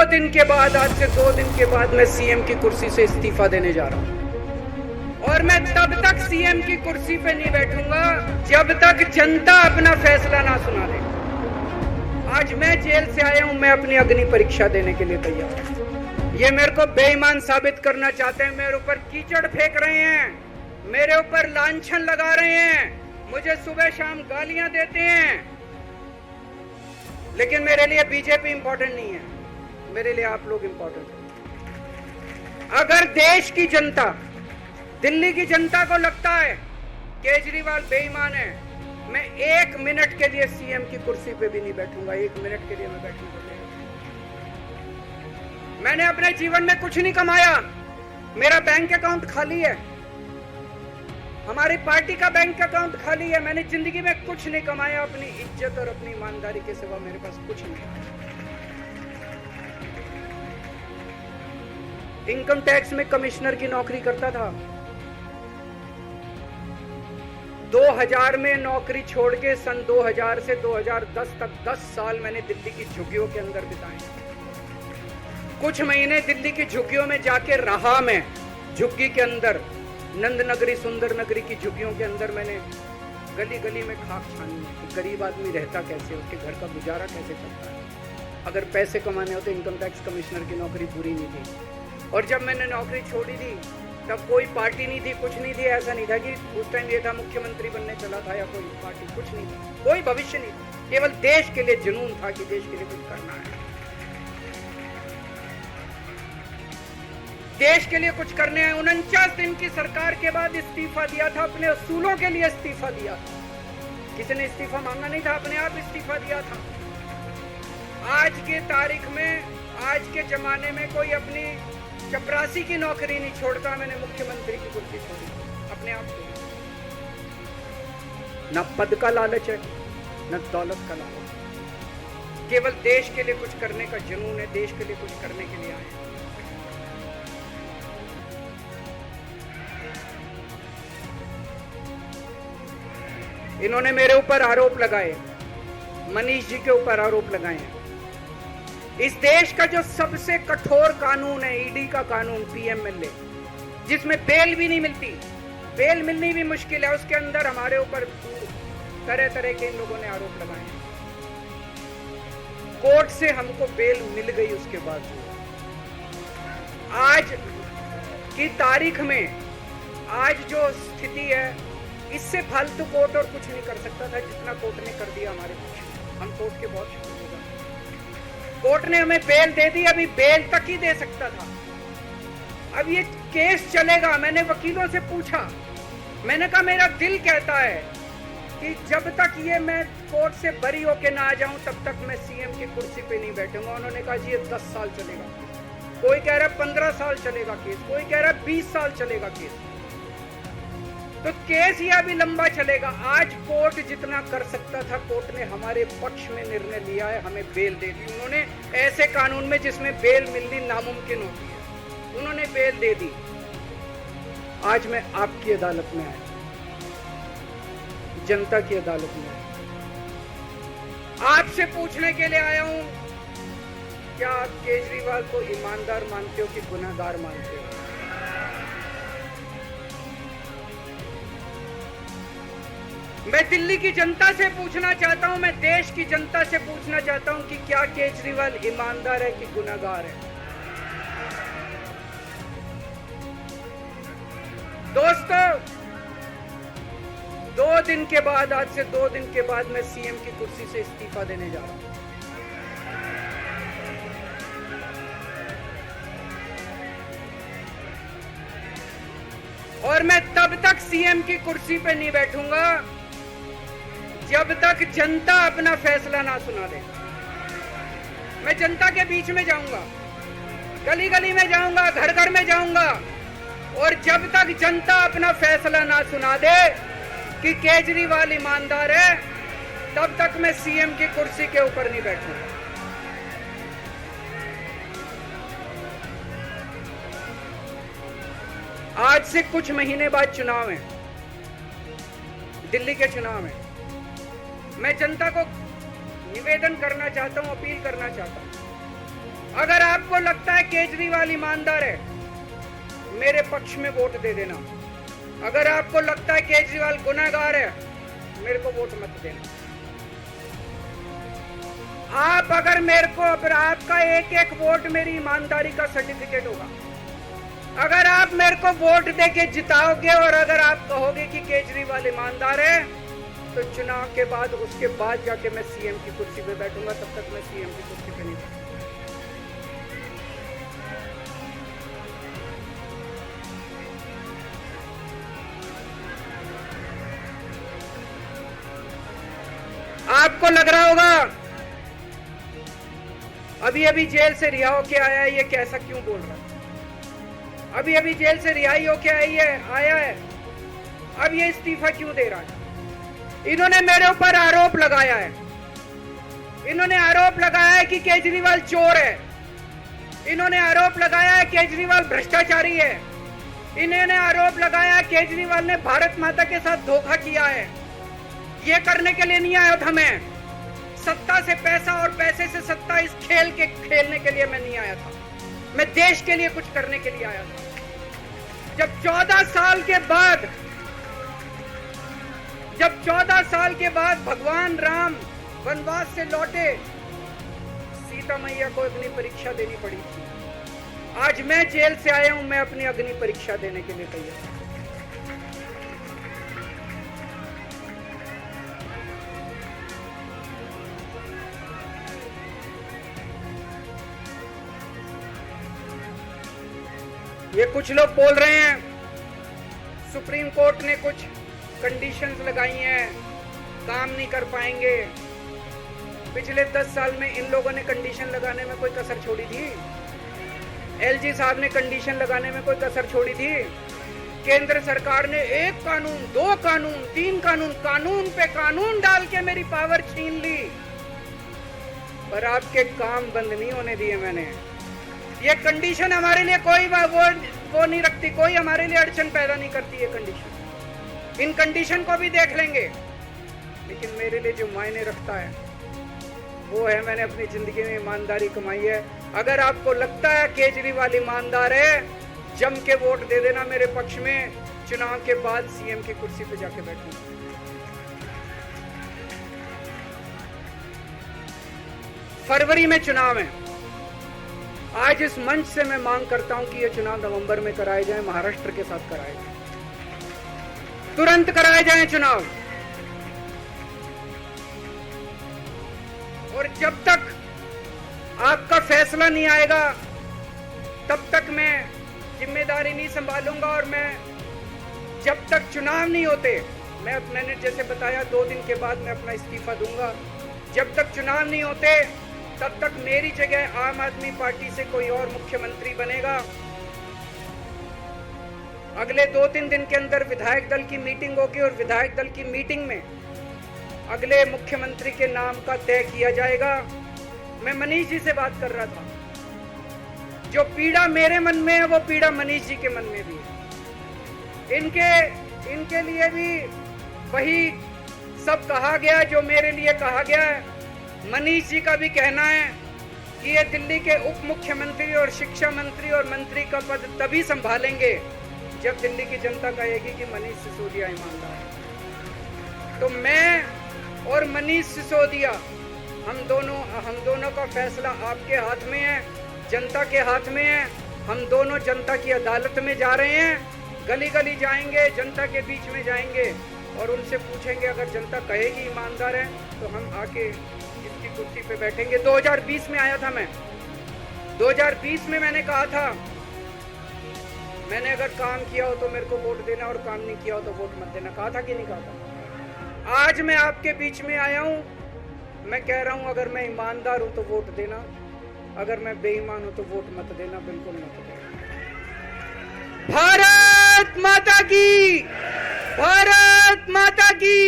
दिन के बाद, आज से 2 दिन के बाद मैं सीएम की कुर्सी से इस्तीफा देने जा रहा हूं। और मैं तब तक सीएम की कुर्सी पे नहीं बैठूंगा जब तक जनता अपना फैसला ना सुना दे। आज मैं जेल से आया हूं, मैं अपनी अग्नि परीक्षा देने के लिए तैयार हूं। ये मेरे को बेईमान साबित करना चाहते हैं, मेरे ऊपर कीचड़ फेंक रहे हैं, मेरे ऊपर लांछन लगा रहे हैं, मुझे सुबह शाम गालियां देते हैं। लेकिन मेरे लिए बीजेपी इंपॉर्टेंट नहीं है, मेरे लिए आप लोग इंपॉर्टेंट हैं। अगर देश की जनता, दिल्ली की जनता को लगता है केजरीवाल बेईमान है, मैं 1 मिनट के लिए सीएम की कुर्सी पे भी नहीं बैठूंगा। 1 मिनट के लिए मैं बैठूंगा। मैंने अपने जीवन में कुछ नहीं कमाया, मेरा बैंक अकाउंट खाली है, हमारी पार्टी का बैंक अकाउंट खाली है। मैंने जिंदगी में कुछ नहीं कमाया, अपनी इज्जत और अपनी ईमानदारी के सिवा मेरे पास कुछ नहीं है। इनकम टैक्स में कमिश्नर की नौकरी करता था, 2000 में नौकरी छोड़ के सन 2000 से 2010 तक 10 साल मैंने दिल्ली की झुग्गियों के अंदर बिताए। कुछ महीने दिल्ली की झुग्गियों में जाके रहा मैं, झुग्गी के अंदर, नंद नगरी, सुंदर नगरी की झुग्गियों के अंदर मैंने गली गली में खाक छानी है कि गरीब आदमी रहता कैसे, उसके घर का गुजारा कैसे चलता है। अगर पैसे कमाने होते इनकम टैक्स कमिश्नर की नौकरी पूरी नहीं थी। और जब मैंने नौकरी छोड़ी थी तब कोई पार्टी नहीं थी, कुछ नहीं थी। ऐसा नहीं था कि उस टाइम ये था मुख्यमंत्री बनने चला था या कोई पार्टी, कुछ नहीं था, कोई भविष्य नहीं था। केवल देश के लिए जुनून था कि देश के लिए कुछ करना है, देश के लिए कुछ करने हैं। 49 दिन की सरकार के बाद इस्तीफा दिया था, अपने असूलों के लिए इस्तीफा दिया था। किसी ने इस्तीफा मांगा नहीं था, अपने आप इस्तीफा दिया था। आज के तारीख में, आज के जमाने में कोई अपनी चपरासी की नौकरी नहीं छोड़ता। मैंने मुख्यमंत्री की कुर्सी छोड़ी, अपने आप छोड़ी। न पद का लालच है, न दौलत का लालच है, केवल देश के लिए कुछ करने का जुनून है, देश के लिए कुछ करने के लिए आए हैं। इन्होंने मेरे ऊपर आरोप लगाए, मनीष जी के ऊपर आरोप लगाए हैं। इस देश का जो सबसे कठोर कानून है, ईडी का कानून, पीएमएलए, जिसमें बेल भी नहीं मिलती, बेल मिलनी भी मुश्किल है, उसके अंदर हमारे ऊपर तरह तरह के इन लोगों ने आरोप लगाए हैं। कोर्ट से हमको बेल मिल गई, उसके बाद आज की तारीख में, आज जो स्थिति है, इससे फालतू कोर्ट और कुछ नहीं कर सकता था जितना कोर्ट ने कर दिया हमारे पक्ष। हम कोर्ट के बहुत शुक्रगुजार। कोर्ट ने हमें बेल दे दी, अभी बेल तक ही दे सकता था। अब ये केस चलेगा। मैंने वकीलों से पूछा, मैंने कहा मेरा दिल कहता है कि जब तक ये मैं कोर्ट से बरी होके ना आ जाऊं तब तक मैं सीएम की कुर्सी पे नहीं बैठूंगा। उन्होंने कहा जी ये 10 साल चलेगा, कोई कह रहा है 15 साल चलेगा केस, कोई कह रहा है 20 साल चलेगा केस। तो केस ये अभी लंबा चलेगा। आज कोर्ट जितना कर सकता था, कोर्ट ने हमारे पक्ष में निर्णय लिया है, हमें बेल दे दी। उन्होंने ऐसे कानून में जिसमें बेल मिलनी नामुमकिन होती है, उन्होंने बेल दे दी। आज मैं आपकी अदालत में आया, जनता की अदालत में आया, आपसे पूछने के लिए आया हूं, क्या आप केजरीवाल को ईमानदार मानते हो कि गुनहगार मानते हो? मैं दिल्ली की जनता से पूछना चाहता हूं, मैं देश की जनता से पूछना चाहता हूं कि क्या केजरीवाल ईमानदार है कि गुनहगार है? दोस्तों, 2 दिन के बाद, आज से 2 दिन के बाद मैं सीएम की कुर्सी से इस्तीफा देने जा रहा हूं। और मैं तब तक सीएम की कुर्सी पे नहीं बैठूंगा जब तक जनता अपना फैसला ना सुना दे। मैं जनता के बीच में जाऊंगा, गली गली में जाऊंगा, घर घर में जाऊंगा, और जब तक जनता अपना फैसला ना सुना दे कि केजरीवाल ईमानदार है, तब तक मैं सीएम की कुर्सी के ऊपर नहीं बैठूंगा। आज से कुछ महीने बाद चुनाव है, दिल्ली के चुनाव है। मैं जनता को निवेदन करना चाहता हूं, अपील करना चाहता हूं अगर आपको लगता है केजरीवाल ईमानदार है, मेरे पक्ष में वोट दे देना। अगर आपको लगता है केजरीवाल गुनहगार है, मेरे को वोट मत देना। आप अगर मेरे को, आपका एक एक वोट मेरी ईमानदारी का सर्टिफिकेट होगा। अगर आप मेरे को वोट देके जिताओगे और अगर आप कहोगे कि केजरीवाल ईमानदार है, तो चुनाव के बाद, उसके बाद जाके मैं सीएम की कुर्सी पे बैठूंगा। तब तक मैं सीएम की कुर्सी पे नहीं बैठूंगा। आपको लग रहा होगा अभी अभी जेल से रिहा होके आया है, ये कैसा क्यों बोल रहा है? अभी अभी जेल से रिहाई होके आया है, अब ये इस्तीफा क्यों दे रहा है? इन्होंने मेरे ऊपर आरोप लगाया है। इन्होंने आरोप लगाया है कि केजरीवाल चोर है। इन्होंने आरोप लगाया है केजरीवाल भ्रष्टाचारी है। इन्होंने आरोप लगाया है केजरीवाल ने भारत माता के साथ धोखा किया है। ये करने के लिए नहीं आया था मैं, सत्ता से पैसा और पैसे से सत्ता, इस खेल के खेलने के लिए मैं नहीं आया था। मैं देश के लिए कुछ करने के लिए आया था। जब 14 साल के बाद भगवान राम वनवास से लौटे, सीता मैया को अग्नि परीक्षा देनी पड़ी थी। आज मैं जेल से आया हूं, मैं अपनी अग्नि परीक्षा देने के लिए तैयार हूं। ये कुछ लोग बोल रहे हैं सुप्रीम कोर्ट ने कुछ कंडीशंस लगाई हैं, काम नहीं कर पाएंगे। पिछले 10 साल में इन लोगों ने कंडीशन लगाने में कोई कसर छोड़ी थी? एलजी साहब ने कंडीशन लगाने में कोई कसर छोड़ी थी? केंद्र सरकार ने 1 कानून, 2 कानून, 3 कानून, कानून पे कानून डाल के मेरी पावर छीन ली, पर आपके काम बंद नहीं होने दिए मैंने। ये कंडीशन हमारे लिए कोई वो नहीं रखती, कोई हमारे लिए अड़चन पैदा नहीं करती ये कंडीशन। इन कंडीशन को भी देख लेंगे, लेकिन मेरे लिए जो मायने रखता है वो है मैंने अपनी जिंदगी में ईमानदारी कमाई है। अगर आपको लगता है केजरीवाल ईमानदार है, जम के वोट दे देना मेरे पक्ष में। चुनाव के बाद सीएम की कुर्सी पे जाके बैठूंगा। फरवरी में चुनाव है। आज इस मंच से मैं मांग करता हूं कि ये चुनाव नवंबर में कराए जाए, महाराष्ट्र के साथ कराए जाए, तुरंत कराए जाए चुनाव। और जब तक आपका फैसला नहीं आएगा, तब तक मैं जिम्मेदारी नहीं संभालूंगा। और मैं जब तक चुनाव नहीं होते, मैंने जैसे बताया 2 दिन के बाद मैं अपना इस्तीफा दूंगा। जब तक चुनाव नहीं होते, तब तक मेरी जगह आम आदमी पार्टी से कोई और मुख्यमंत्री बनेगा। अगले 2-3 दिन के अंदर विधायक दल की मीटिंग होगी और विधायक दल की मीटिंग में अगले मुख्यमंत्री के नाम का तय किया जाएगा। मैं मनीष जी से बात कर रहा था, जो पीड़ा मेरे मन में है वो पीड़ा मनीष जी के मन में भी है। इनके लिए भी वही सब कहा गया जो मेरे लिए कहा गया है। मनीष जी का भी कहना है कि ये दिल्ली के उप मुख्यमंत्री और शिक्षा मंत्री और मंत्री का पद तभी संभालेंगे जब दिल्ली की जनता कहेगी कि मनीष सिसोदिया ईमानदार है। तो मैं और मनीष सिसोदिया, हम दोनों का फैसला आपके हाथ में है, जनता के हाथ में है। हम दोनों जनता की अदालत में जा रहे हैं, गली गली जाएंगे, जनता के बीच में जाएंगे और उनसे पूछेंगे। अगर जनता कहेगी ईमानदार है तो हम आके इसकी कुर्सी पे बैठेंगे। 2020 में आया था मैं, 2020 में मैंने कहा था, मैंने अगर काम किया हो तो मेरे को वोट देना और काम नहीं किया हो तो वोट मत देना। कहा था कि नहीं कहा था? आज मैं आपके बीच में आया हूं, मैं कह रहा हूं अगर मैं ईमानदार हूं तो वोट देना, अगर मैं बेईमान हूं तो वोट मत देना, बिल्कुल मत देना। भारत माता की, भारत माता की।